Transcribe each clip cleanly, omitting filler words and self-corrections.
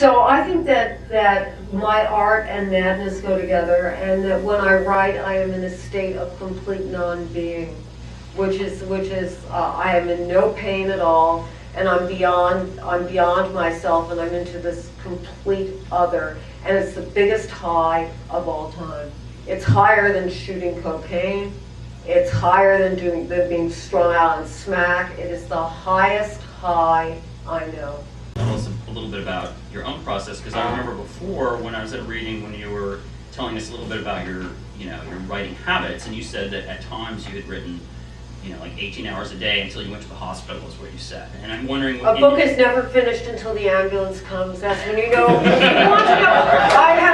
So I think that my art and madness go together, and that when I write, I am in a state of complete non-being, which is I am in no pain at all, and I'm beyond myself, and I'm into this complete other, and it's the biggest high of all time. It's higher than shooting cocaine. It's higher than being strung out on smack. It is the highest high I know. Tell us a little bit about your own process, because I remember before when I was at a reading when you were telling us a little bit about your writing habits, and you said that at times you had written like 18 hours a day until you went to the hospital, is what you said. And I'm wondering, a book is never finished until the ambulance comes. That's when you know. You want to know.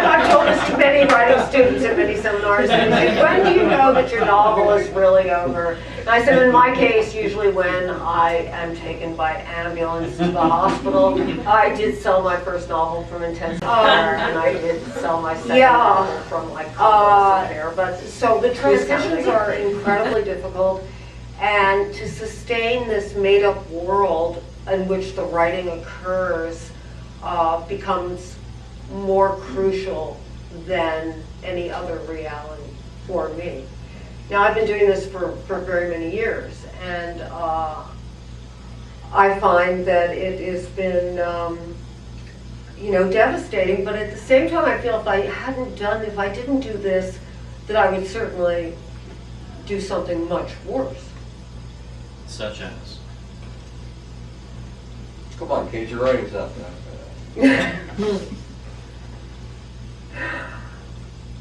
I've told this to many writing students at many seminars. And they say, when do you know that your novel is really over? And I said, in my case, usually when I am taken by ambulance to the hospital. I did sell my first novel from intensive care, and I did sell my second novel from like complex affair. But so the transitions are incredibly difficult. And to sustain this made-up world in which the writing occurs becomes more crucial than any other reality for me. Now, I've been doing this for very many years, and I find that it has been devastating, but at the same time I feel if I didn't do this, that I would certainly do something much worse. Such as? Come on, Kate, you're writing something.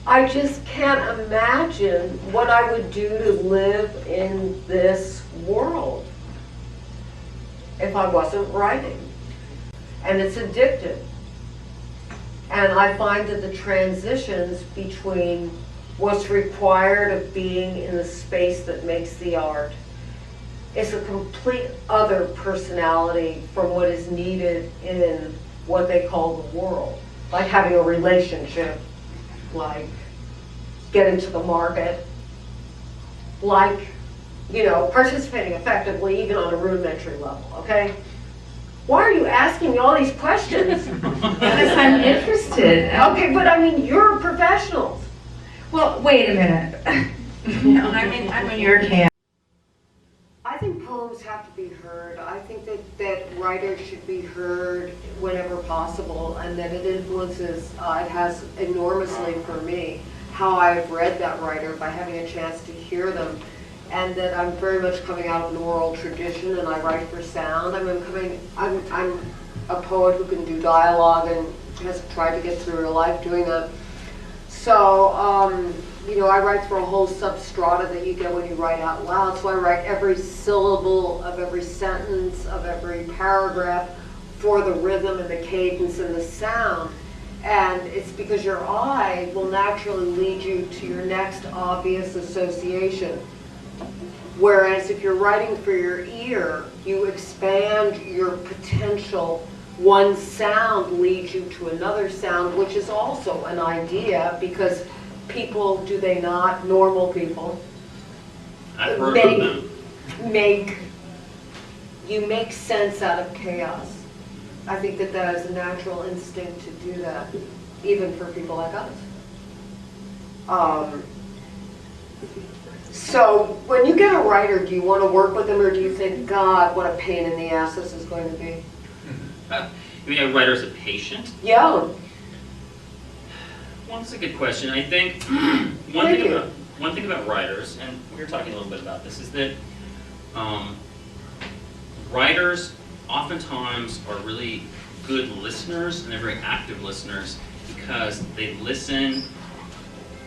I just can't imagine what I would do to live in this world if I wasn't writing. And it's addictive. And I find that the transitions between what's required of being in the space that makes the art is a complete other personality from what is needed in what they call the world. Like having a relationship, like getting to the market, like, participating effectively even on a rudimentary level, okay? Why are you asking me all these questions? Because I'm interested. Okay, but I mean, you're professionals. Well, wait a minute. No, I'm in your camp. I think poems have to be heard. I think that writers should be heard whenever possible, and that it influences, it has enormously for me, how I've read that writer by having a chance to hear them, and that I'm very much coming out of an oral tradition, and I write for sound. I'm a poet who can do dialogue and has tried to get through her life doing that. So, I write for a whole substrata that you get when you write out loud. So I write every syllable of every sentence, of every paragraph for the rhythm and the cadence and the sound. And it's because your eye will naturally lead you to your next obvious association. Whereas if you're writing for your ear, you expand your potential. One sound leads you to another sound, which is also an idea, because people, do they not, normal people, make sense out of chaos. I think that is a natural instinct to do that, even for people like us. So when you get a writer, do you want to work with them, or do you think, God, what a pain in the ass this is going to be? You mean a writer as a patient? Yeah. Well, that's a good question. I think one thing about writers, and we were talking a little bit about this, is that writers oftentimes are really good listeners, and they're very active listeners, because they listen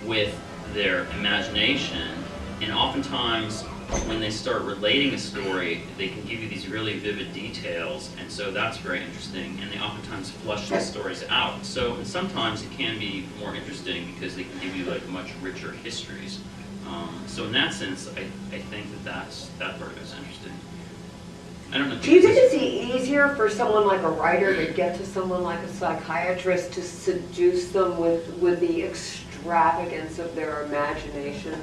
with their imagination, and oftentimes when they start relating a story, they can give you these really vivid details, and so that's very interesting, and they oftentimes flush the stories out. So and sometimes it can be more interesting because they can give you like much richer histories. So in that sense, I think that part of it is interesting. I don't know. Do you think it's easier for someone like a writer to get to someone like a psychiatrist to seduce them with the extravagance of their imagination?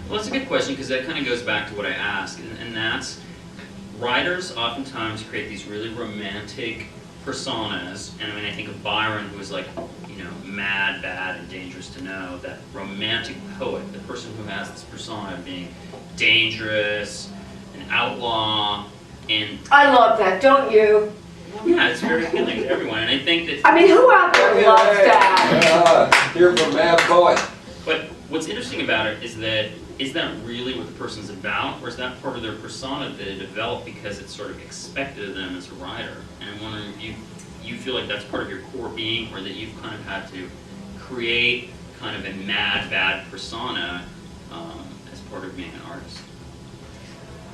Well, that's a good question, because that kind of goes back to what I asked, and that's writers oftentimes create these really romantic personas, and I mean, I think of Byron, who was like, you know, mad, bad, and dangerous to know, that romantic poet, the person who has this persona of being dangerous, an outlaw, and I love that, don't you? yeah, it's very appealing to everyone, and I think that, I mean, who out there loves that? Hear from Mad Poet. but what's interesting about it is that really what the person's about, or is that part of their persona that they develop because it's sort of expected of them as a writer? And I'm wondering if you feel like that's part of your core being, or that you've kind of had to create kind of a mad, bad persona as part of being an artist.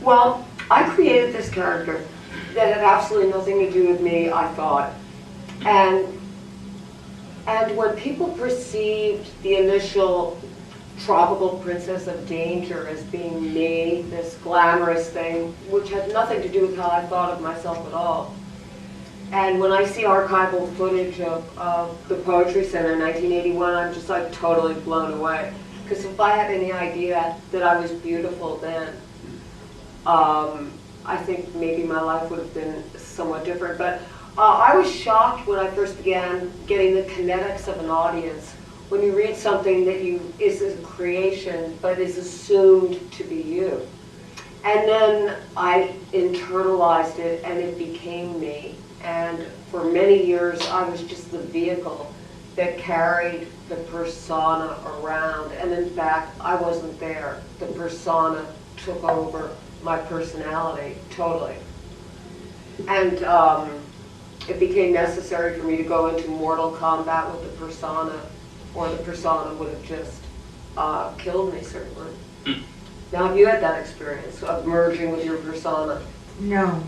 Well, I created this character that had absolutely nothing to do with me, I thought. And when people perceived the initial tropical princess of danger as being me, this glamorous thing, which had nothing to do with how I thought of myself at all. And when I see archival footage of the Poetry Center in 1981, I'm just like totally blown away. Because if I had any idea that I was beautiful then, I think maybe my life would have been somewhat different. But I was shocked when I first began getting the kinetics of an audience. When you read something that is a creation, but is assumed to be you. And then I internalized it and it became me. And for many years, I was just the vehicle that carried the persona around. And in fact, I wasn't there. The persona took over my personality totally. And it became necessary for me to go into mortal combat with the persona, or the persona would have just killed me, certainly. Now, have you had that experience of merging with your persona? No,